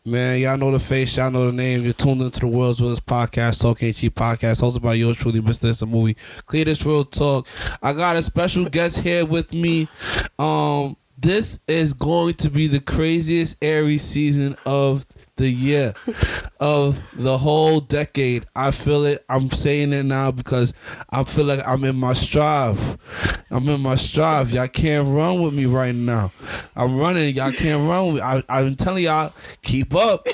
Man, y'all know the face, y'all know the name. You're tuned into the World's Realest Podcast, Talk Ain't Cheap Podcast, hosted by yours truly, Mr. It's a Movie. Clear this real talk. I got a special guest here with me. This is going to be the craziest Aries season of the year, of the whole decade. I feel it. I'm saying it now because I feel like I'm in my strive. Y'all can't run with me right now. I'm running. Y'all can't run with me. I've been telling y'all, keep up.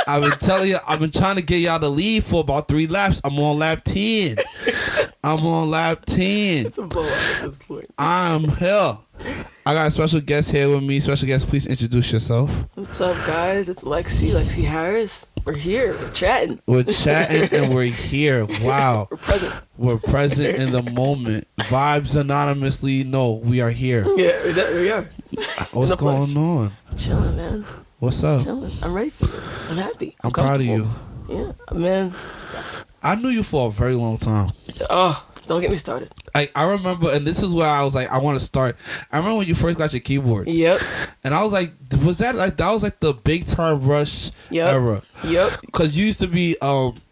I've been trying to get y'all to leave for about 3 laps. I'm on lap 10. It's a blowout at this point. I'm here. I got a special guest here with me. Special guest, please introduce yourself. What's up, guys? It's Leksi Harris. We're here. We're chatting. And we're here. Wow. We're present in the moment. Vibes anonymously. No, we are here. Yeah, we are. What's going on? Chilling, man. What's up? Chilling. I'm ready for this. I'm happy. I'm proud of you. Yeah, man. Stop. I knew you for a very long time. Oh, don't get me started. I remember, and this is where I was like, I want to start. I remember when you first got your keyboard. Yep. And I was like, that was like the Big Time Rush era. Yep. Because you used to be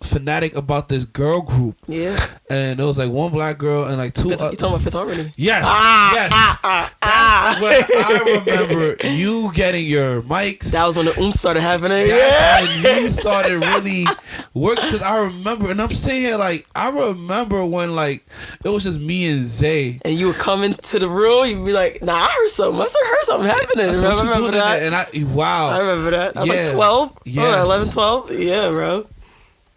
fanatic about this girl group. Yeah. And it was like one black girl and like two. You talking about Fifth Harmony? Yes. Yes. That's when I remember you getting your mics. That was when the oomph started happening. That's when you started really working. Because I remember, and I'm saying like, I remember when like it was just me and Zay. And you would come into the room, you'd be like, nah, I heard something. I heard something happening. That's what you doing that? And wow. I remember that. I was like 12. Yes. 11, 12. Yeah, bro.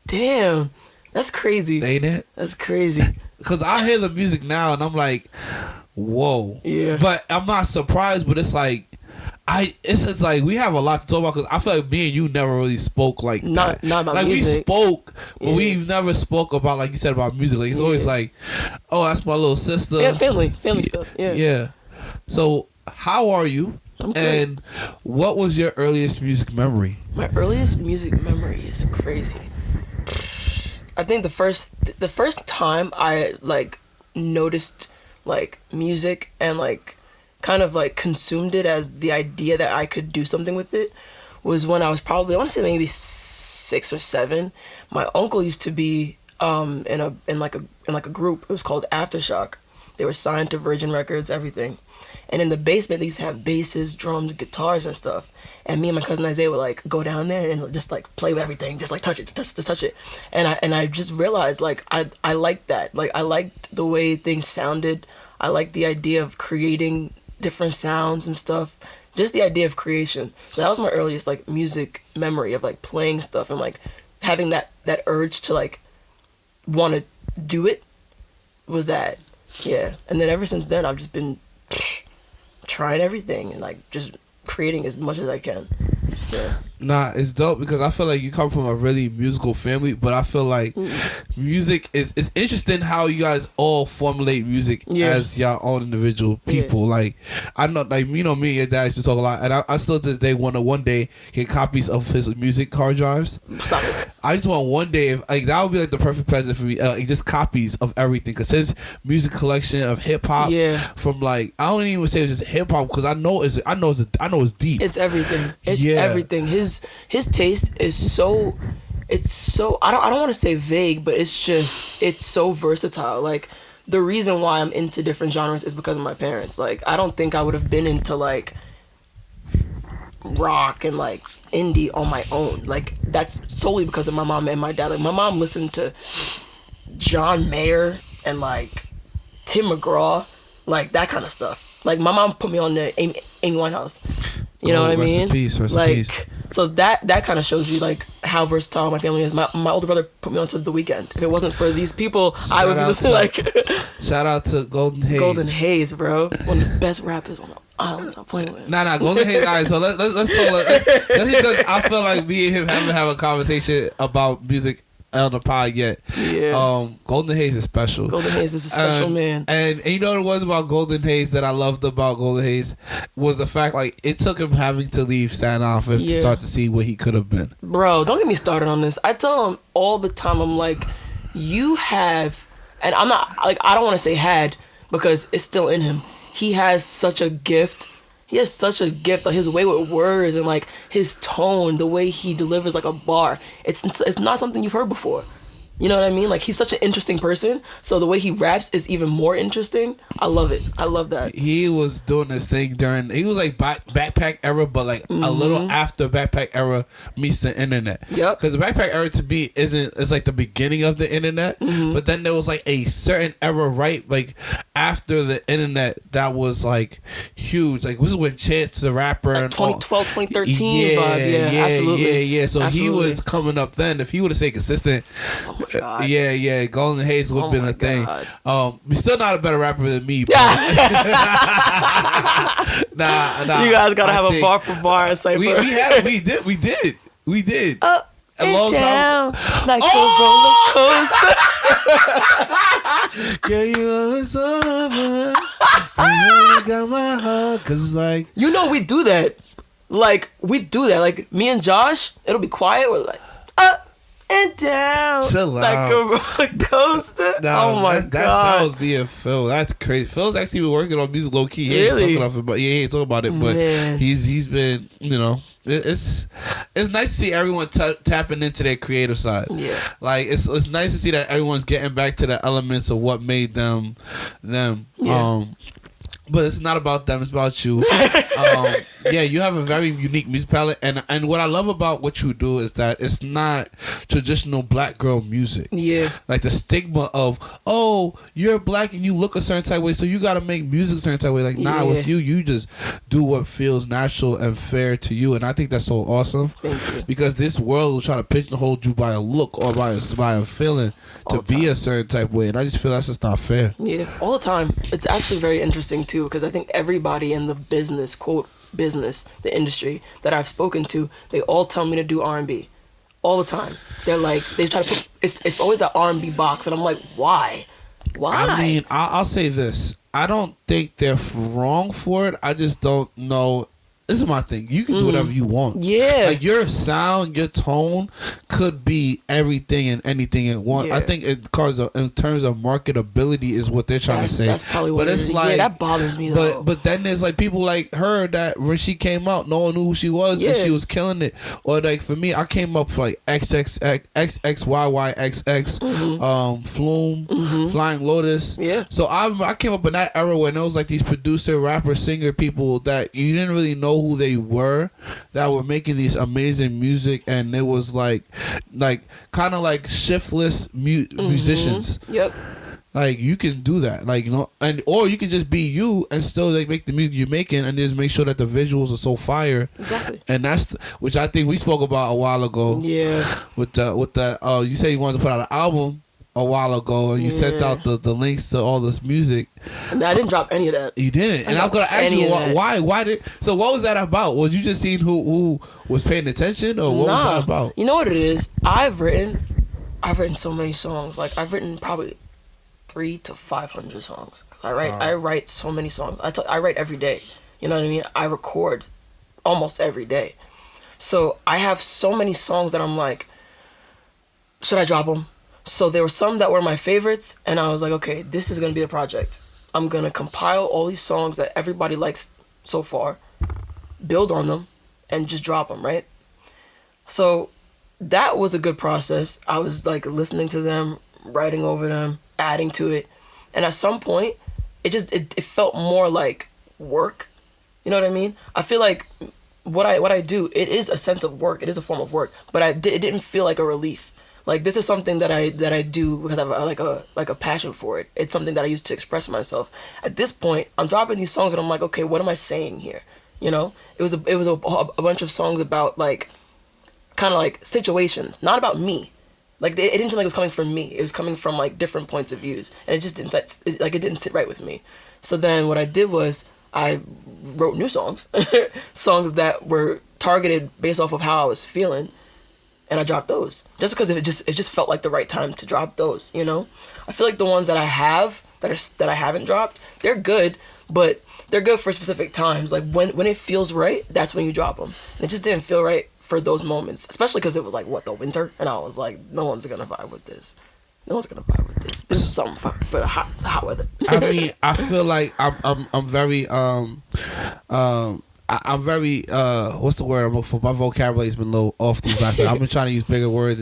Damn. That's crazy. Ain't it? That's crazy. Because I hear the music now and I'm like, whoa. Yeah. But I'm not surprised, but it's like, it's just like we have a lot to talk about because I feel like me and you never really spoke like that. Not about like music. We spoke, but we've never spoke about, like you said, about music. Like it's always like, oh, that's my little sister. Yeah, family stuff. Yeah. Yeah. So how are you? I'm good. And what was your earliest music memory? My earliest music memory is crazy. I think the first time I like noticed like music and like kind of like consumed it as the idea that I could do something with it was when I was probably, I want to say maybe 6 or 7. My uncle used to be in a group. It was called Aftershock. They were signed to Virgin Records, everything. And in the basement, they used to have basses, drums, guitars, and stuff. And me and my cousin Isaiah would like go down there and just like play with everything, just like touch it. And I just realized like I liked that. Like I liked the way things sounded. I liked the idea of creating different sounds and stuff. Just the idea of creation. So that was my earliest like music memory of like playing stuff and like having that urge to like want to do it. Was that. Yeah. And then ever since then I've just been trying everything and like just creating as much as I can. Yeah. Nah, it's dope because I feel like you come from a really musical family, but I feel like music is, it's interesting how you guys all formulate music as your own individual people. Yeah. Like I know, like me and your dad used to talk a lot, and I still to this day want to one day get copies of his music hard drives. Sorry. I just want one day, like that would be like the perfect present for me, like just copies of everything, because his music collection of hip hop, from like I don't even say it's just hip hop because I know it's deep. It's everything. It's everything. His taste is so, it's so, I don't want to say vague, but it's so versatile. Like the reason why I'm into different genres is because of my parents. Like I don't think I would have been into like rock and like indie on my own. Like that's solely because of my mom and my dad. Like my mom listened to John Mayer and like Tim McGraw, like that kind of stuff. Like my mom put me on the Amy Winehouse. You know what I mean? Rest in peace. So that kind of shows you like how versatile my family is. My older brother put me onto The Weeknd. If it wasn't for these people, I would be listening like. Shout out to Golden Haze. Golden Haze, bro, one of the best rappers on the island. I'm playing with. Nah, Golden Haze. All right, so let's that's because I feel like me and him haven't had a conversation about music on the pod yet. Yeah. Golden Haze is special. Golden Haze is a special man. And you know what it was about Golden Haze that I loved about Golden Haze was the fact like it took him having to leave San Alfred to start to see what he could have been. Bro, don't get me started on this. I tell him all the time, I'm like, you have, and I'm not like, I don't want to say had because it's still in him. He has such a gift he has such a gift. Like his way with words and like his tone, the way he delivers like a bar. It's not something you've heard before. You know what I mean? Like he's such an interesting person. So the way he raps is even more interesting. I love it. I love that. He was doing this thing he was like backpack era, but like a little after backpack era meets the internet. Yep. Because the backpack era to me it's like the beginning of the internet, but then there was like a certain era right like after the internet that was like huge. Like this is when Chance the Rapper like and 2012, 2013 vibe. Yeah, absolutely. Yeah. So absolutely. he was coming up then. If he would have stayed consistent. God. Yeah. Golden Haze would have been a thing. He's still not a better rapper than me. But nah. You guys gotta have a bar for bar cipher. We did. Up a and long down time. like a roller coaster. Yeah, you so over. You got my heart, 'cause like we do that. Like we do that. Like me and Josh, it'll be quiet. We're like up and down chill like out. a roller coaster. No, oh my god, that was being Phil. That's crazy. Phil's actually been working on music low key. He ain't Really? talking off about. Yeah, he ain't talking about it, but Man. he's been it's nice to see everyone tapping into their creative side. Yeah, like it's nice to see that everyone's getting back to the elements of what made them. Yeah. But it's not about them, it's about you. Yeah, you have a very unique music palette, and what I love about what you do is that it's not traditional black girl music. Yeah. Like the stigma of, oh, you're black and you look a certain type of way, so you gotta make music a certain type of way. Like, nah, with you just do what feels natural and fair to you, and I think that's so awesome. Thank you. Because this world will try to pigeonhole you by a look or by a feeling to be a certain type of way, and I just feel that's just not fair. Yeah, all the time. It's actually very interesting too, because I think everybody in the business, quote business, the industry that I've spoken to, they all tell me to do R&B all the time. They're like, they try to put it's always that R&B box, and I'm like, why? I mean, I'll say this. I don't think they're wrong for it. I just don't know. This is my thing. You can do whatever you want. Yeah. Like your sound, your tone could be everything and anything it wants. Yeah. I think in terms of marketability is what they're trying to say. That's probably what but it's like, yeah, that bothers me though. But then there's like people like her that when she came out, no one knew who she was and she was killing it. Or like for me, I came up for like XXYYXX, Flume, Flying Lotus. Yeah. So I came up in that era when there was like these producer, rapper, singer people that you didn't really know who they were, that were making these amazing music, and it was like kind of like shiftless musicians. Yep. Like you can do that, like and or you can just be you and still like make the music you're making, and just make sure that the visuals are so fire. Exactly. And that's which I think we spoke about a while ago. Yeah. With the you said you wanted to put out an album a while ago, and you sent out the links to all this music. And I didn't drop any of that. You didn't, and I was gonna ask you why did. So what was that about? Was you just seeing who was paying attention, or what was that about? You know what it is? I've written so many songs. Like I've written probably 300 to 500 songs. I write so many songs. I write every day. You know what I mean? I record almost every day. So I have so many songs that I'm like, should I drop them? So there were some that were my favorites, and I was like, okay, this is going to be the project. I'm going to compile all these songs that everybody likes so far, build on them, and just drop them, right? So that was a good process. I was like listening to them, writing over them, adding to it. And at some point, it felt more like work. You know what I mean? I feel like what I do, it is a sense of work. It is a form of work, but it didn't feel like a relief. Like this is something that I do because I have like a passion for it. It's something that I use to express myself. At this point, I'm dropping these songs and I'm like, okay, what am I saying here? You know, it was a bunch of songs about like kind of like situations, not about me. Like it didn't seem like it was coming from me. It was coming from like different points of views, and it just didn't it didn't sit right with me. So then what I did was I wrote new songs, songs that were targeted based off of how I was feeling. And I dropped those just because it just felt like the right time to drop those. You know, I feel like the ones that I have that I haven't dropped, they're good, but they're good for specific times. Like when it feels right, that's when you drop them. And it just didn't feel right for those moments, especially because it was like the winter, and I was like, no one's gonna vibe with this. No one's gonna vibe with this. This is something for the hot weather. I mean, I feel like I'm very I'm very what's the word I'm looking for? My vocabulary's been low off these last days. I've been trying to use bigger words,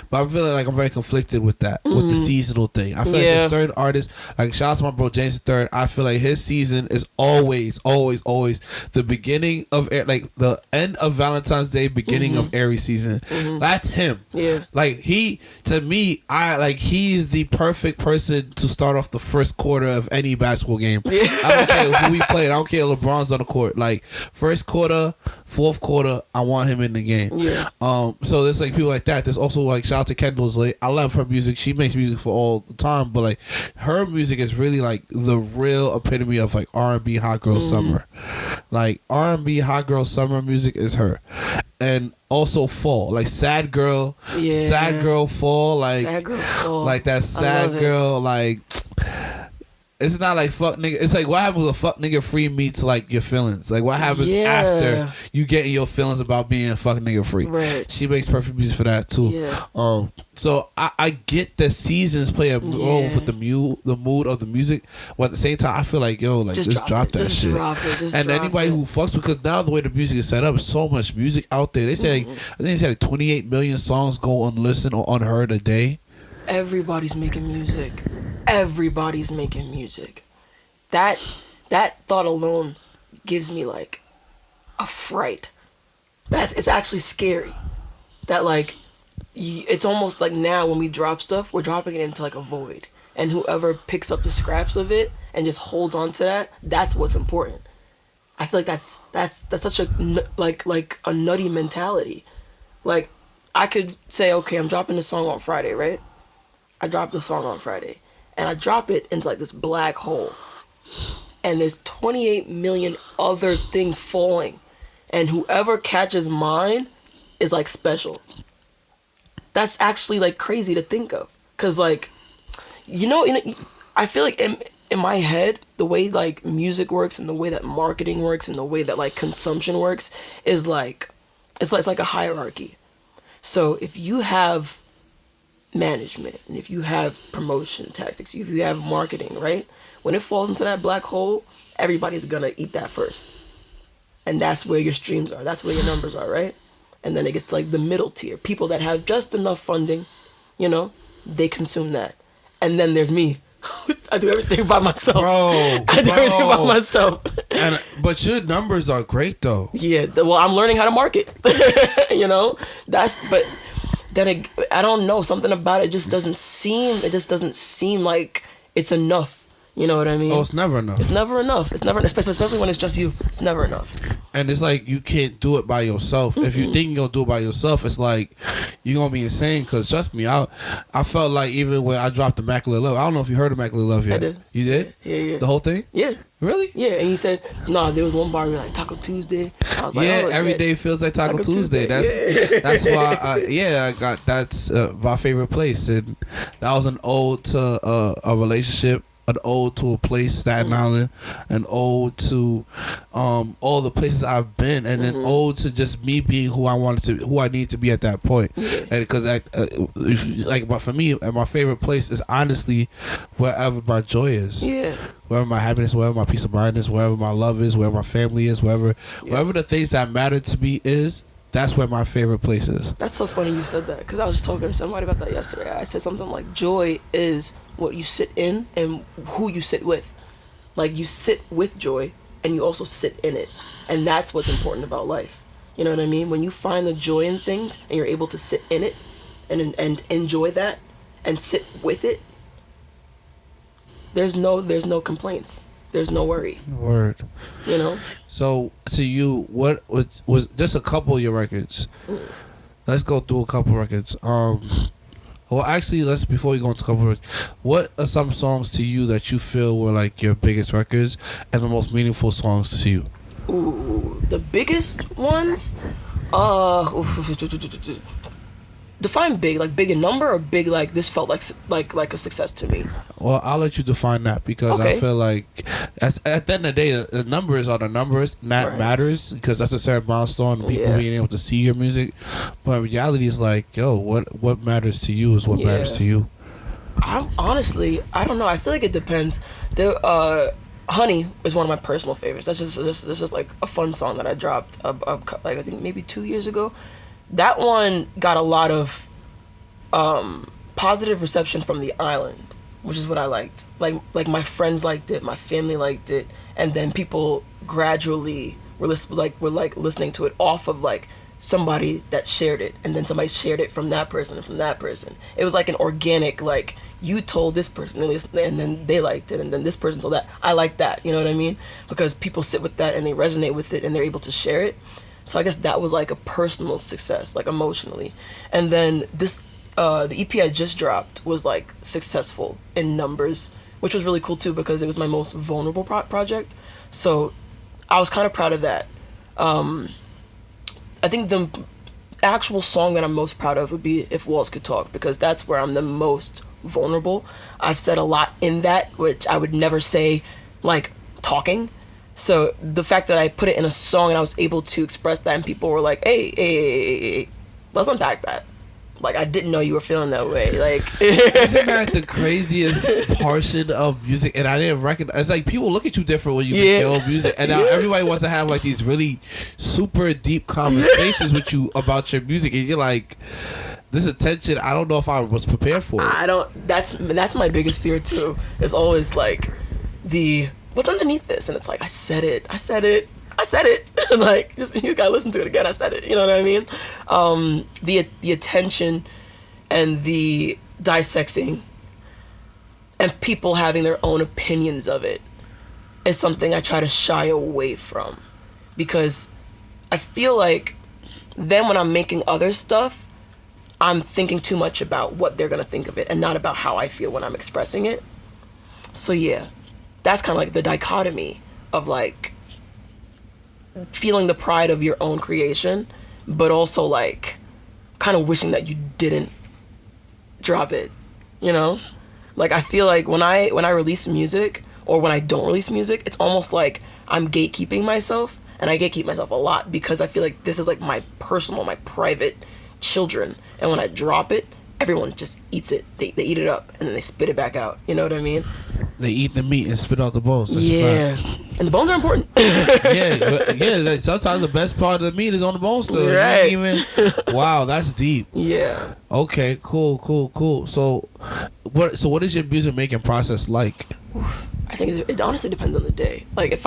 but I'm feeling like I'm very conflicted with that, with the seasonal thing. I feel like there's certain artists, like shout out to my bro James III. I feel like his season is always the beginning of like the end of Valentine's Day, beginning of Aries season. That's him. Yeah. Like to me, he's the perfect person to start off the first quarter of any basketball game. Yeah. I don't care who we played. I don't care if LeBron's on the court. Like first quarter, fourth quarter, I want him in the game. Yeah. So there's like people like that. There's also like shout out to Kendall's Late. I love her music. She makes music for all the time, but like her music is really like the real epitome of like R&B hot girl summer. Like R&B hot girl summer music is her. And also fall, like sad girl fall, like sad girl fall. Like that sad girl, like it's not like fuck nigga. It's like what happens with fuck nigga free meets like your feelings. Like what happens after you getting your feelings about being fuck nigga free. Right. She makes perfect music for that too. Yeah. So I get the seasons play a role with the mood of the music, but at the same time I feel like just drop that shit. And anybody who fucks, because now the way the music is set up, so much music out there. They say I think they said like 28 million songs go unlistened or unheard a day. Everybody's making music. Everybody's making music. That thought alone gives me like a fright. It's actually scary. That like it's almost like now when we drop stuff, we're dropping it into like a void, and whoever picks up the scraps of it and just holds on to that, that's what's important. I feel like that's such a like a nutty mentality. Like I could say, okay, I'm dropping the song on Friday, right? I dropped the song on Friday. And I drop it into like this black hole. And there's 28 million other things falling. And whoever catches mine is like special. That's actually like crazy to think of. Because like, I feel like in my head, the way like music works and the way that marketing works and the way that like consumption works is like, it's like a hierarchy. So if you have management, and if you have promotion tactics, if you have marketing, right, when it falls into that black hole, everybody's gonna eat that first, and that's where your streams are, that's where your numbers are, right? And then it gets to like the middle tier, people that have just enough funding, they consume that. And then there's me. I do everything by myself, bro. I do everything by myself. But your numbers are great though. Yeah, well, I'm learning how to market. But then I don't know, something about it just doesn't seem like it's enough. You know what I mean? Oh, it's never enough. It's never enough. It's never, especially when it's just you. It's never enough. And it's like you can't do it by yourself. If you think you're gonna do it by yourself, it's like you're gonna be insane. Cause trust me, I felt like even when I dropped Immaculate Love, I don't know if you heard Immaculate Love yet. I did. You did? Yeah. The whole thing? Yeah. Really? Yeah. And you said there was one bar where like Taco Tuesday. I was like, every day feels like Taco Tuesday. That's why. I got that's my favorite place, and that was an ode to a relationship. An ode to a place, Staten Island, an ode to all the places I've been, and an ode to just me being who I need to be at that point. And because but for me, my favorite place is honestly wherever my joy is. Yeah. Wherever my happiness, wherever my peace of mind is, wherever my love is, wherever my family is, wherever the things that matter to me is. That's where my favorite place is. That's so funny you said that, because I was just talking to somebody about that yesterday. I said something like, joy is what you sit in and who you sit with. Like, you sit with joy and you also sit in it. And that's what's important about life. You know what I mean? When you find the joy in things and you're able to sit in it and enjoy that and sit with it, there's no complaints. There's no worry. Word. So to you, what was just a couple of your records? Let's go through a couple records. Well, actually, before we go into a couple records, what are some songs to you that you feel were like your biggest records and the most meaningful songs to you? Ooh, the biggest ones. Define big, like big in number, or big like this felt like a success to me. Well, I'll let you define that, because I feel like at the end of the day, the numbers are the numbers, and that matters, because that's a certain milestone, people being able to see your music. But reality is like, what matters to you is what matters to you. I don't know. I feel like it depends. Honey is one of my personal favorites. That's just like a fun song that I dropped like I think maybe 2 years ago. That one got a lot of positive reception from the island, which is what I liked. Like my friends liked it, my family liked it, and then people gradually were listening to it off of like somebody that shared it, and then somebody shared it from that person and from that person. It was like an organic, like, you told this person and then they liked it, and then this person told that. I like that, you know what I mean? Because people sit with that and they resonate with it and they're able to share it. So I guess that was like a personal success, like emotionally. And then this the EP I just dropped was like successful in numbers, which was really cool too, because it was my most vulnerable project. So I was kind of proud of that. I think the actual song that I'm most proud of would be If Walls Could Talk, because that's where I'm the most vulnerable. I've said a lot in that, which I would never say like talking. So the fact that I put it in a song and I was able to express that, and people were like, hey, let's unpack that. Like, I didn't know you were feeling that way. Like, isn't that the craziest portion of music? And I didn't recognize. It's like people look at you different when you make your own music, and now everybody wants to have like these really super deep conversations with you about your music, and you're like, this attention, I don't know if I was prepared for it. That's my biggest fear too. It's always like what's underneath this, and it's like I said it. Like, just, you gotta listen to it again. I said it. You know what I mean? The attention and the dissecting and people having their own opinions of it is something I try to shy away from, because I feel like then when I'm making other stuff, I'm thinking too much about what they're gonna think of it and not about how I feel when I'm expressing it. So yeah, that's kind of like the dichotomy of like feeling the pride of your own creation, but also like kind of wishing that you didn't drop it, you know? Like, I feel like when I release music, or when I don't release music, it's almost like I'm gatekeeping myself, and I gatekeep myself a lot because I feel like this is like my personal, my private children, and when I drop it, everyone just eats it. They eat it up and then they spit it back out. You know what I mean? They eat the meat and spit out the bones. That's a fact. And the bones are important. yeah. Sometimes the best part of the meat is on the bones still. Right. Wow, that's deep. Yeah. Okay. Cool. So, what is your music making process like? I think it honestly depends on the day. Like,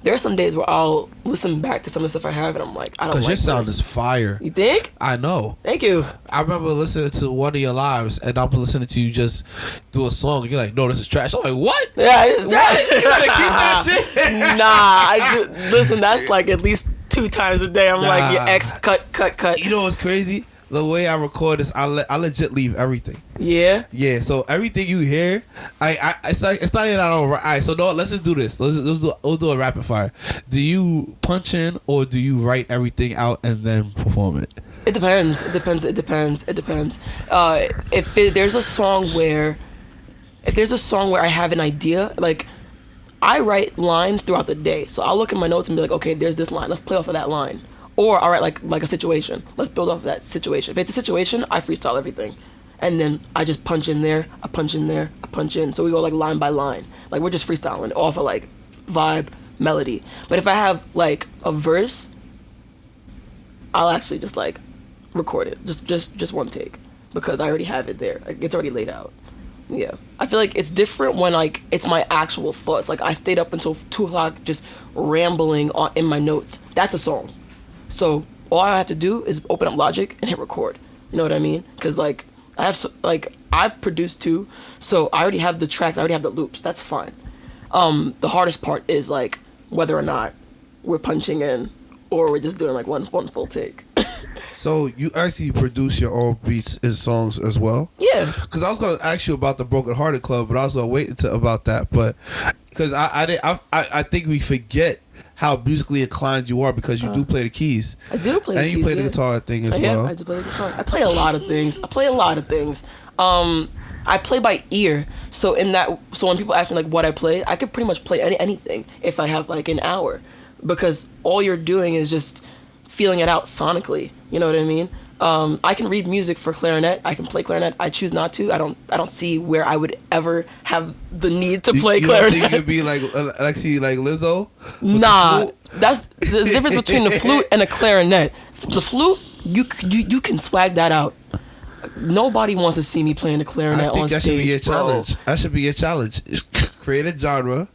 there are some days where I'll listen back to some of the stuff I have, and I'm like, I don't like because your sound is fire. You think? I know. Thank you. I remember listening to one of your lives, and I'm listening to you just do a song, and you're like, no, this is trash. I'm like, what? Yeah, it's trash. You gotta keep that shit? Listen, that's like at least 2 times a day. I'm like, your ex, cut. You know what's crazy? The way I record this, I legit leave everything. Yeah. Yeah. So everything you hear, it's not even I don't. All right. So no, let's just do this. We'll do a rapid fire. Do you punch in, or do you write everything out and then perform it? It depends. If there's a song where I have an idea, like, I write lines throughout the day. So I'll look at my notes and be like, okay, there's this line. Let's play off of that line. Or I'll write like a situation. Let's build off of that situation. If it's a situation, I freestyle everything. And then I just punch in there, I punch in there, I punch in. So we go like line by line. Like, we're just freestyling off of like vibe, melody. But if I have like a verse, I'll actually just like record it. Just one take. Because I already have it there. Like, it's already laid out. Yeah. I feel like it's different when like it's my actual thoughts. Like, I stayed up until 2 o'clock just rambling in my notes. That's a song. So all I have to do is open up Logic and hit record. You know what I mean? Because like I produce too, so I already have the tracks. I already have the loops. That's fine. The hardest part is like whether or not we're punching in or we're just doing like one full take. So you actually produce your own beats and songs as well? Yeah. Because I was going to ask you about the Broken Hearted Club, but I was going to wait about that. But because I think we forget how musically inclined you are, because you do play the keys. I do play the keys. And you play the guitar thing as well. I do play the guitar. I play a lot of things. I play by ear. So when people ask me like what I play, I could pretty much play anything if I have like an hour, because all you're doing is just feeling it out sonically. You know what I mean? I can read music for clarinet. I can play clarinet. I choose not to. I don't see where I would ever have the need to play clarinet. You don't think you'd be like Leksi, like Lizzo? Nah, that's the difference between the flute and a clarinet. The flute, you can swag that out. Nobody wants to see me playing the clarinet on stage. I think that should be your challenge. That should be your challenge. Create a genre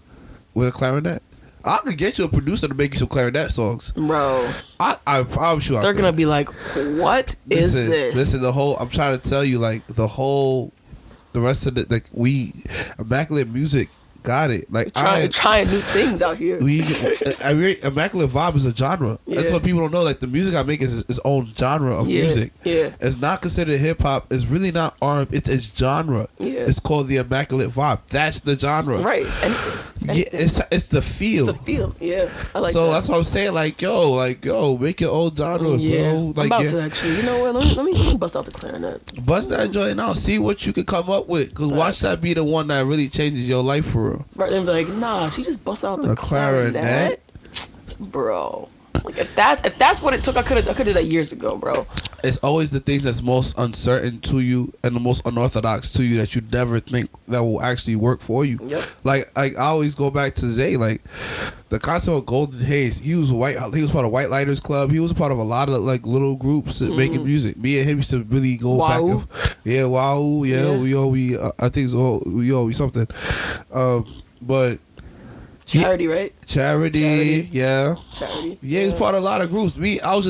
with a clarinet. I could get you a producer to make you some clarinet songs, bro. I promise you, they're gonna be like, "What is this?" Listen, I'm trying to tell you, like the rest of the Immaculate Music got it. Like trying new things out here. Immaculate Vibe is a genre. Yeah. That's what people don't know. Like the music I make is its own genre of music. Yeah, it's not considered hip hop. It's really not R&B. It's its genre. Yeah, it's called the Immaculate Vibe. That's the genre. Right. Yeah, it's the feel. It's the feel. Yeah, I like. So that's what I'm saying. Like yo, make your own genre, bro. Like, I'm about to actually. You know what? Let me bust out the clarinet. Bust that joint out. See what you can come up with. Cause watch that be the one that really changes your life for real. Right, then be like, nah, she just bust out the clarinet, bro. Like if that's what it took, I could have did that years ago, bro. It's always the things that's most uncertain to you and the most unorthodox to you that you never think that will actually work for you. Yep. Like I always go back to Zay, like the concept of Golden Haze. He was part of White Lighters Club. He was a part of a lot of like little groups making music. Me and him used to really go back. I think we something. But Charity, right? Charity. Yeah, he's part of a lot of groups. I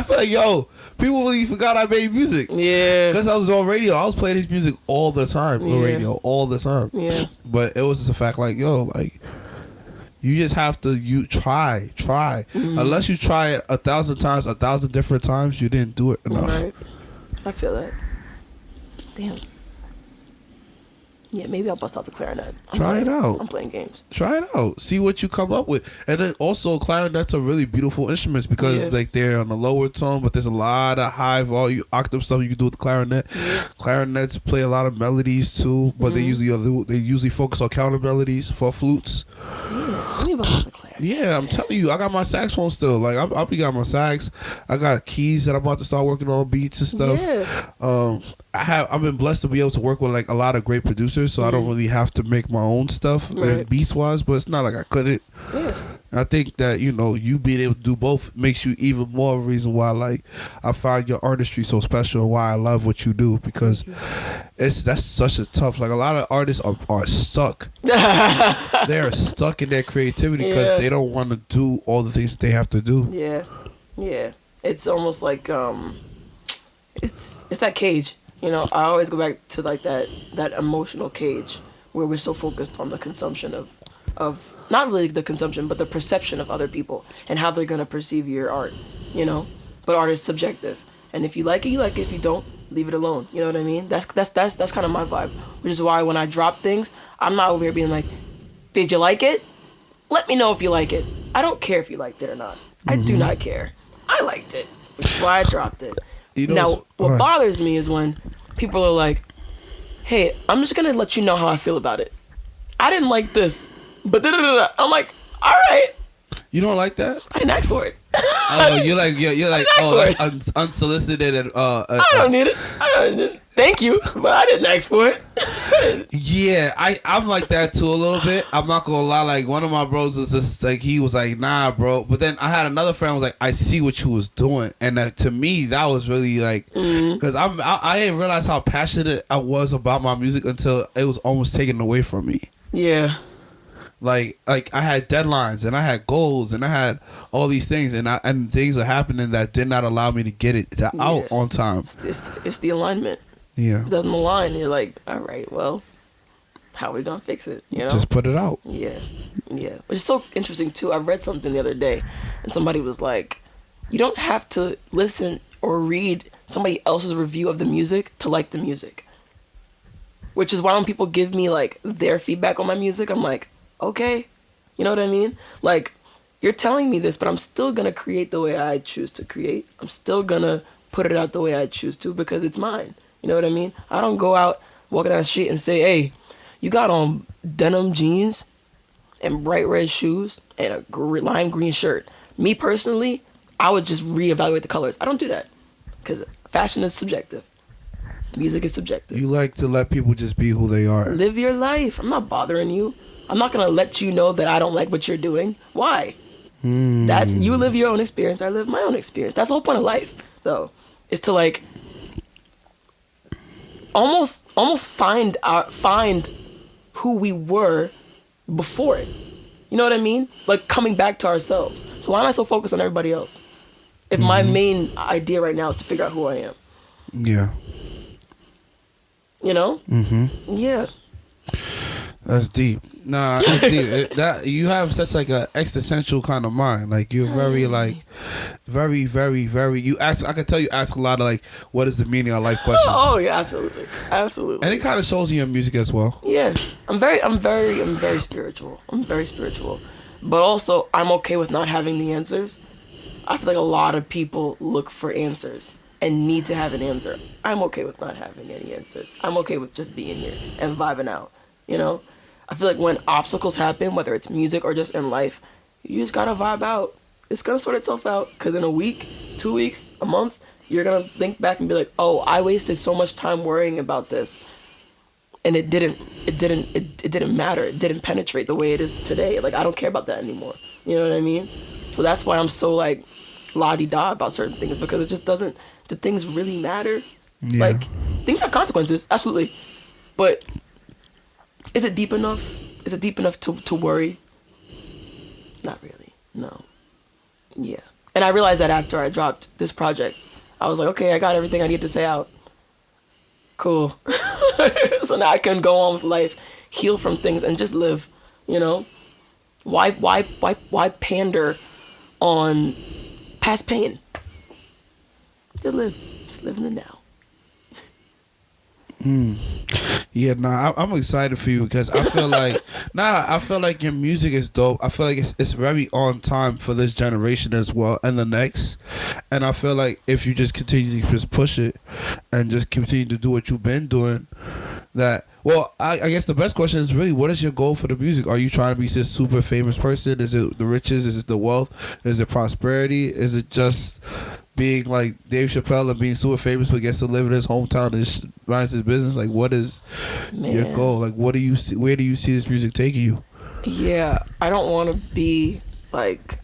feel like people really forgot I made music. Yeah, because I was on radio. I was playing his music all the time on radio, all the time. Yeah, but it was just a fact, like you just have to try. Unless you try it 1,000 times, 1,000 different times, you didn't do it enough. Right, I feel that. Damn. Yeah, maybe I'll bust out the clarinet. Try it out. I'm playing games. Try it out. See what you come up with. And then also clarinets are really beautiful instruments because like they're on the lower tone, but there's a lot of high volume octave stuff you can do with the clarinet. Yeah. Clarinets play a lot of melodies too, but they usually focus on counter melodies for flutes. Yeah, let me bust out the clarinet. Yeah, I'm telling you, I got my saxophone still. Like I'll be got my sax. I got keys that I'm about to start working on, beats and stuff. Yeah. I've been blessed to be able to work with like a lot of great producers, so I don't really have to make my own stuff beats wise. But it's not like I couldn't. Yeah. I think that you being able to do both makes you even more of a reason why like I find your artistry so special and why I love what you do, because that's such a tough, like a lot of artists are stuck. They're stuck in their creativity because they don't want to do all the things that they have to do. Yeah. It's almost like it's that cage. I always go back to like that emotional cage where we're so focused on the consumption of not really the consumption, but the perception of other people and how they're gonna perceive your art. But art is subjective, and if you like it, you like it. If you don't, leave it alone. You know what I mean? That's kind of my vibe, which is why when I drop things, I'm not over here being like, "Did you like it? Let me know if you like it." I don't care if you liked it or not. I do not care. I liked it, which is why I dropped it. Now, what bothers me is when people are like, "Hey, I'm just gonna let you know how I feel about it. I didn't like this, but da-da-da-da." I'm like, "All right." You don't like that? I didn't ask for it. You're like, that's unsolicited. And, I don't need it. Thank you, but I didn't ask for it. Yeah, I'm like that too a little bit. I'm not gonna lie. Like one of my bros was just like, he was like, "Nah, bro." But then I had another friend who was like, "I see what you was doing," and to me that was really like, because I didn't realize how passionate I was about my music until it was almost taken away from me. Yeah. Like I had deadlines and I had goals and I had all these things and things are happening that did not allow me to get it out on time. It's the alignment. Yeah. It doesn't align. You're like, all right, well, how are we gonna fix it? Just put it out. Yeah. Which is so interesting too. I read something the other day, and somebody was like, you don't have to listen or read somebody else's review of the music to like the music. Which is why when people give me like their feedback on my music, I'm like, okay, you know what I mean? Like, you're telling me this, but I'm still gonna create the way I choose to create. I'm still gonna put it out the way I choose to because it's mine. You know what I mean? I don't go out walking down the street and say, "Hey, you got on denim jeans and bright red shoes and a lime green shirt." Me personally, I would just reevaluate the colors. I don't do that because fashion is subjective. Music is subjective. You like to let people just be who they are. Live your life. I'm not bothering you. I'm not gonna let you know that I don't like what you're doing. Why? That's you live your own experience. I live my own experience. That's the whole point of life, though, is to like almost find who we were before it. You know what I mean? Like coming back to ourselves. So why am I so focused on everybody else? If my main idea right now is to figure out who I am. Yeah. You know? Yeah. That's deep. Nah, it's deep. That you have such like a existential kind of mind. Like you're very like, very, very, very. You ask. I can tell you ask a lot of like, what is the meaning of life questions. Oh yeah, absolutely, absolutely. And it kind of shows in your music as well. Yeah, I'm very spiritual. I'm very spiritual, but also I'm okay with not having the answers. I feel like a lot of people look for answers and need to have an answer. I'm okay with not having any answers. I'm okay with just being here and vibing out. You know. I feel like when obstacles happen, whether it's music or just in life, you just gotta vibe out. It's gonna sort itself out. Cause in a week, 2 weeks, a month, you're gonna think back and be like, oh, I wasted so much time worrying about this, and it didn't matter. It didn't penetrate the way it is today. Like I don't care about that anymore. You know what I mean? So that's why I'm so like la-di-da about certain things, because it just doesn't. Do things really matter? Yeah. Like things have consequences, absolutely, but. Is it deep enough? Is it deep enough to worry? Not really. No. Yeah. And I realized that after I dropped this project. I was like, okay, I got everything I need to say out. Cool. So now I can go on with life, heal from things, and just live. You know? Why pander on past pain? Just live. Just live in the now. Yeah, nah, I'm excited for you because I feel like I feel like your music is dope. I feel like it's very on time for this generation as well and the next. And I feel like if you just continue to just push it and just continue to do what you've been doing, that I guess the best question is really, what is your goal for the music? Are you trying to be this super famous person? Is it the riches? Is it the wealth? Is it prosperity? Is it just being like Dave Chappelle and being super famous but gets to live in his hometown and runs his business? Like, what is your goal? Like, what do you see? Where do you see this music taking you? Yeah, I don't want to be like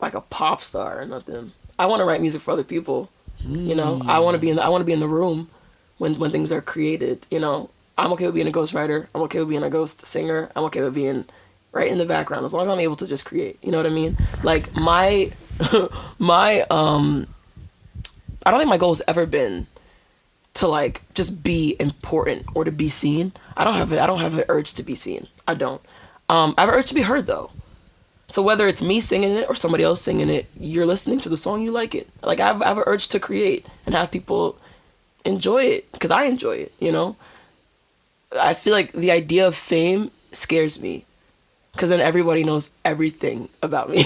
a pop star or nothing. I want to write music for other people. You know, I want to be in the room when things are created. You know, I'm okay with being a ghostwriter. I'm okay with being a ghost singer. I'm okay with being right in the background as long as I'm able to just create. You know what I mean? Like my I don't think my goal has ever been to like just be important or to be seen. I don't have an urge to be seen. I don't. I have an urge to be heard though. So whether it's me singing it or somebody else singing it, you're listening to the song, you like it. Like I have an urge to create and have people enjoy it because I enjoy it. You know. I feel like the idea of fame scares me. Because then everybody knows everything about me.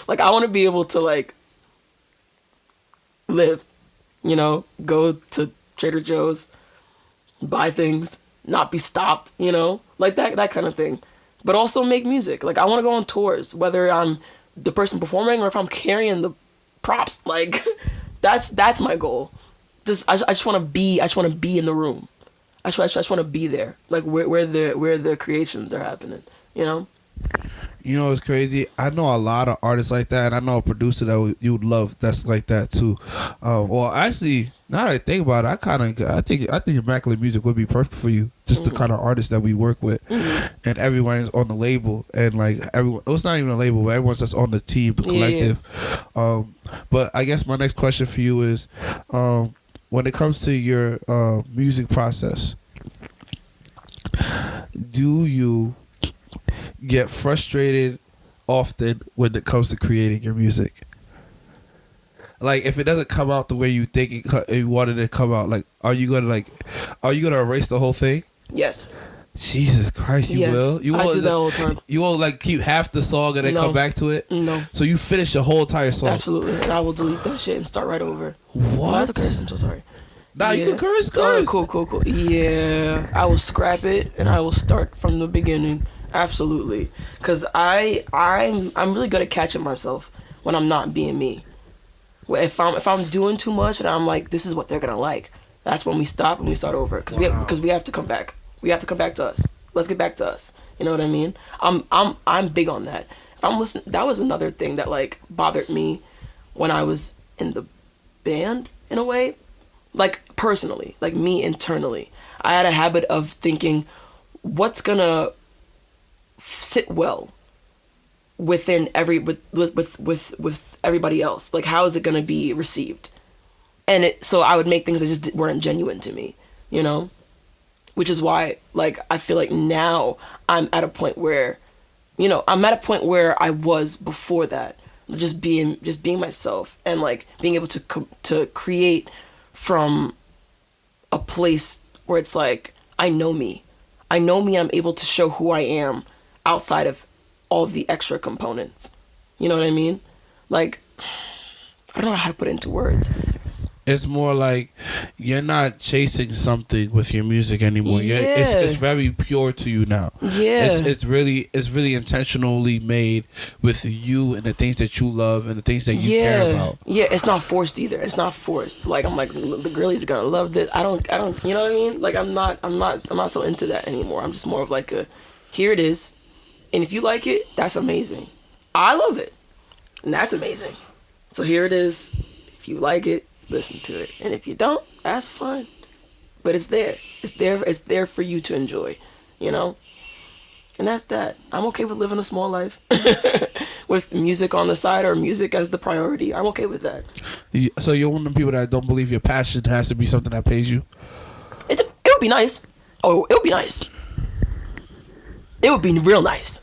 Like, I want to be able to, like, live, you know, go to Trader Joe's, buy things, not be stopped, you know, like that kind of thing. But also make music. Like, I want to go on tours, whether I'm the person performing or if I'm carrying the props. Like, that's my goal. I just want to be in the room. I just want to be there, like where the creations are happening. You know? You know, it's crazy. I know a lot of artists like that, and I know a producer that you would love that's like that too. Well, actually, now that I think about it, I think Immaculate Music would be perfect for you. Just the kind of artists that we work with, and everyone's on the label, and like everyone. It's not even a label, but everyone's just on the team, the collective. Yeah. But I guess my next question for you is, when it comes to your music process, do you get frustrated often when it comes to creating your music? Like, if it doesn't come out the way you think you wanted it to come out, like, are you gonna erase the whole thing? Yes. Jesus Christ, you will? I do that all the time. You won't like keep half the song and then come back to it? No. So you finish the whole entire song? Absolutely. And I will delete that shit and start right over. What? I'm so sorry. Nah, you can curse. Oh, cool. Yeah. I will scrap it and I will start from the beginning. Absolutely. Because I'm really good at catching myself when I'm not being me. If I'm doing too much and I'm like, this is what they're gonna like, that's when we stop and we start over because we have to come back. We have to come back to us. Let's get back to us. You know what I mean? I'm big on that. If I'm listening, that was another thing that like bothered me when I was in the band in a way, like personally, like me internally. I had a habit of thinking, what's gonna sit well within with everybody else? Like, how is it gonna be received? And so I would make things that just weren't genuine to me, you know? Which is why, like, I feel like now I'm at a point where, you know, I'm at a point where I was before that, just being myself and like being able to create from a place where it's like, I know me. I'm able to show who I am outside of all the extra components. You know what I mean? Like, I don't know how to put it into words. It's more like you're not chasing something with your music anymore. Yeah. It's very pure to you now. Yeah. It's really intentionally made with you and the things that you love and the things that you care about. Yeah, it's not forced either. It's not forced. Like, I'm like, the girlies are gonna love this. I don't, you know what I mean? Like, I'm not so into that anymore. I'm just more of like here it is. And if you like it, that's amazing. I love it. And that's amazing. So here it is. If you like it, listen to it. And if you don't, that's fine. But it's there. It's there for you to enjoy, you know? And that's that. I'm okay with living a small life with music on the side or music as the priority. I'm okay with that. So you're one of the people that don't believe your passion has to be something that pays you? It would be nice. Oh, it would be nice. It would be real nice.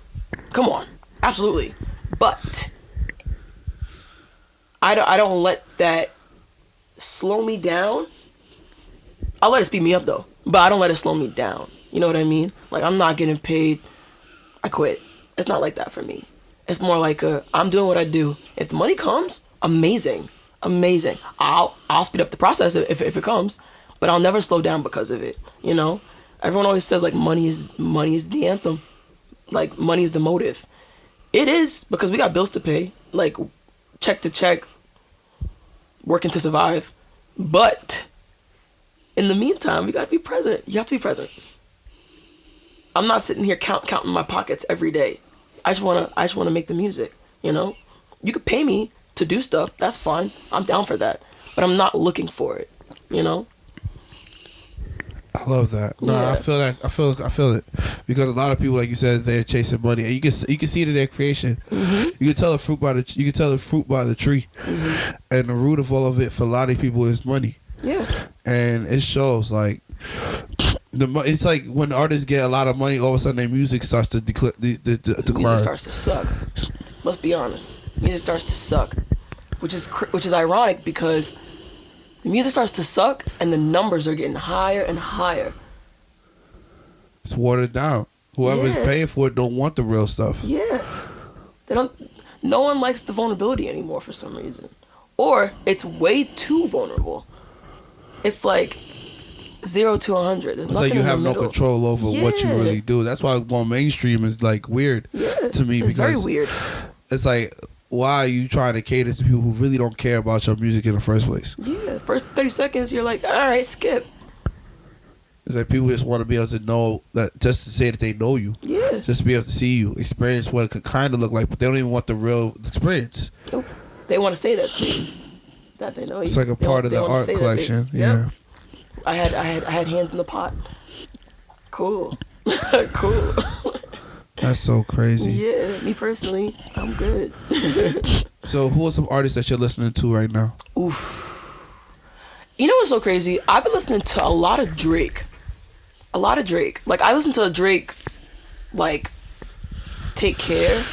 Come on. Absolutely. But I don't let that slow me down. I'll let it speed me up though, but I don't let it slow me down. You know what I mean? Like, I'm not getting paid, I quit. It's not like that for me. It's more like I'm doing what I do. If the money comes, amazing. I'll speed up the process if it comes, but I'll never slow down because of it. You know, everyone always says like money is the anthem, like money is the motive. It is, because we got bills to pay, like check to check, working to survive. But in the meantime, we gotta be present. You have to be present. I'm not sitting here counting my pockets every day. I just wanna make the music. You know, you could pay me to do stuff. That's fine. I'm down for that. But I'm not looking for it. You know. I love that. No, yeah. I feel it, because a lot of people, like you said, they're chasing money, and you can see it in their creation. Mm-hmm. You can tell the fruit by the tree, mm-hmm. and the root of all of it for a lot of people is money. Yeah, and it shows. Like it's like when artists get a lot of money, all of a sudden their music starts to decline. Music starts to suck. Let's be honest. Music starts to suck, which is ironic because the music starts to suck and the numbers are getting higher and higher. It's watered down. Whoever's paying for it don't want the real stuff. Yeah. No one likes the vulnerability anymore for some reason. Or it's way too vulnerable. It's like 0 to 100. It's like you have no control over what you really do. That's why going mainstream is like weird to me. It's because very weird. It's like, why are you trying to cater to people who really don't care about your music in the first place? Yeah, first 30 seconds, you're like, all right, skip. It's like people just want to be able to know that, just to say that they know you. Yeah. Just to be able to see you, experience what it could kind of look like, but they don't even want the real experience. Nope. They want to say that they know you. It's like a part of the art collection. Yeah. I had hands in the pot. Cool. Cool. That's so crazy. Yeah, me personally, I'm good. So who are some artists that you're listening to right now? Oof. You know what's so crazy? I've been listening to a lot of Drake. Like, I listened to Drake, like, Take Care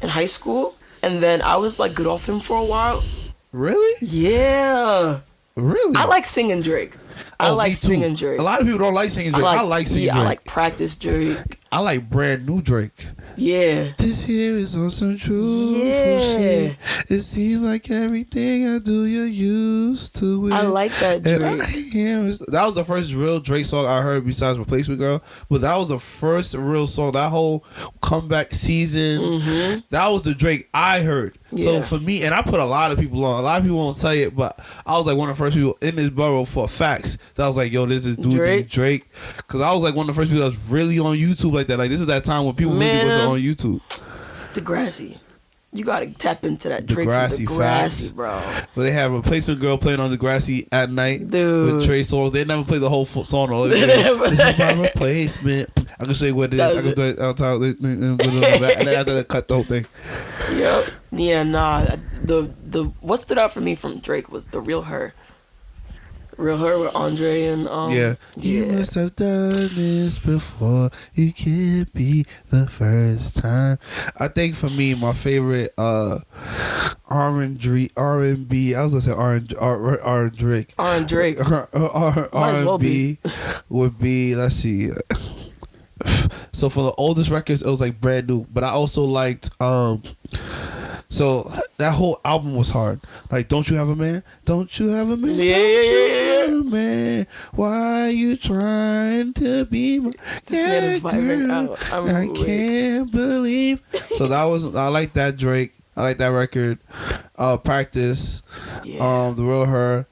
in high school. And then I was, like, good off him for a while. Really? Yeah. Really? I like singing Drake. I like singing Drake. A lot of people don't like singing Drake. I like singing Drake. I like practice Drake. I like brand new Drake. Yeah. This here is on some truthful shit. It seems like everything I do, you're used to it. I like that Drake. That was the first real Drake song I heard besides Replacement Girl. But that was the first real song. That whole comeback season, that was the Drake I heard. So for me, and I put a lot of people on. A lot of people won't tell you, but I was like one of the first people in this borough for facts that I was like, yo, this is dude named Drake. Because I was like one of the first people that was really on YouTube like that. Like this is that time when people really wasn't on YouTube. Degrassi. You gotta tap into that Drake Degrassi, bro. But they have Replacement Girl playing on Degrassi at night with Trey Songz. They never play the whole song. This is my replacement. I can show you what it is. I can do it outside. And then after that, cut the whole thing. Yep. Yeah, nah. The what stood out for me from Drake was The Real Her. Real Her with Andre and You must have done this before. You can't be the first time. I think for me, my favorite R&B. I was gonna say Drake. R&B would be. Let's see. So for the oldest records, it was like brand new. But I also liked so that whole album was hard. Like, Don't You Have a Man? Don't you have a man? Yeah. Have a man? Why are you trying to be my This man is vibrant out. I can't believe. So I like that Drake. I like that record. Practice. The Real Her.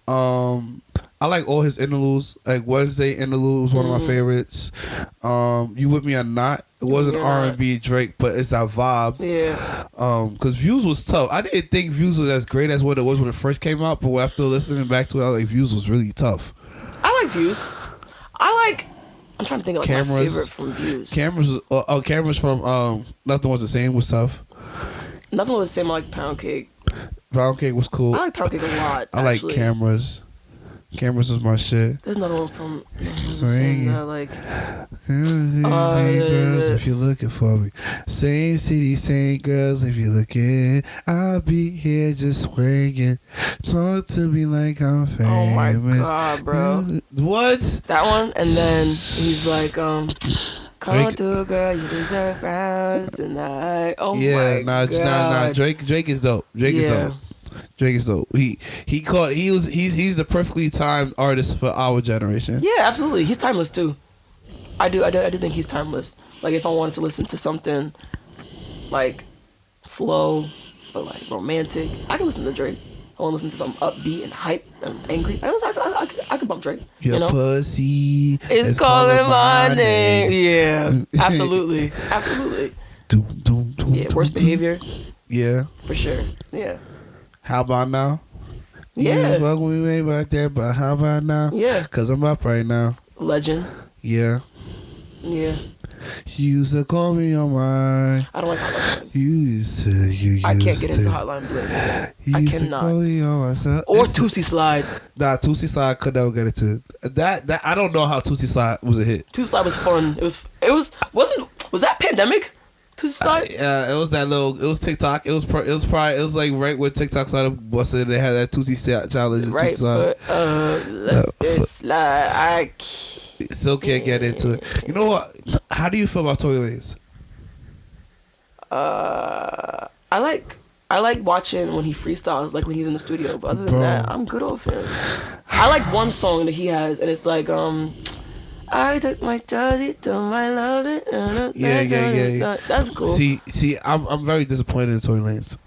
I like all his interludes. Like Wednesday interlude was one of my favorites. You With Me or Not? It wasn't R&B Drake, but it's that vibe. Yeah. Because Views was tough. I didn't think Views was as great as what it was when it first came out, but after listening back to it, I was like, Views was really tough. I like Views. I'm trying to think of like my favorite from Views. Cameras from Nothing Was the Same was tough. Nothing Was the Same. I like Pound Cake. Pound Cake was cool. I like Pound Cake a lot. I like Cameras. Cameras was my shit. There's another one from Same that I like. Girls, if you're looking for me. Same city, same girls, if you're looking. I'll be here just swinging. Talk to me like I'm famous. Oh my god, bro. What? That one, and then he's like, come to a girl, you deserve rounds tonight. Oh my god. Nah. Drake is dope. Drake is dope. He's the perfectly timed artist for our generation. Yeah, absolutely. He's timeless too. I do think he's timeless. Like if I wanted to listen to something like slow but like romantic, I can listen to Drake. I want to listen to something upbeat and hype and angry. I could bump Drake. Your pussy is calling my name. Yeah, absolutely. Yeah, Worst Behavior. Yeah, for sure. Yeah. How About Now? Yeah. You fuck with me about that, but how about now? Yeah. Because I'm up right now. Legend. Yeah. She used to call me on my. I don't like Hotline Bling. I can't get into Hotline Bling. I cannot. Call me on myself. Or Tootsie Slide. Nah, Tootsie Slide I could never get into. That I don't know how Tootsie Slide was a hit. Tootsie Slide was fun. Was that pandemic? Tootsie Slide? It was that little. It was TikTok. It was like right when TikTok started busting. They had that Tootsie challenge. Right, but let's slide. Still can't get into it. You know what? How do you feel about Tory Lanez? I like watching when he freestyles, like when he's in the studio. But other than that, I'm good off him. I like one song that he has, and it's like I took my jersey to my love it. Yeah. That's cool. See, I'm very disappointed in Tory Lanez.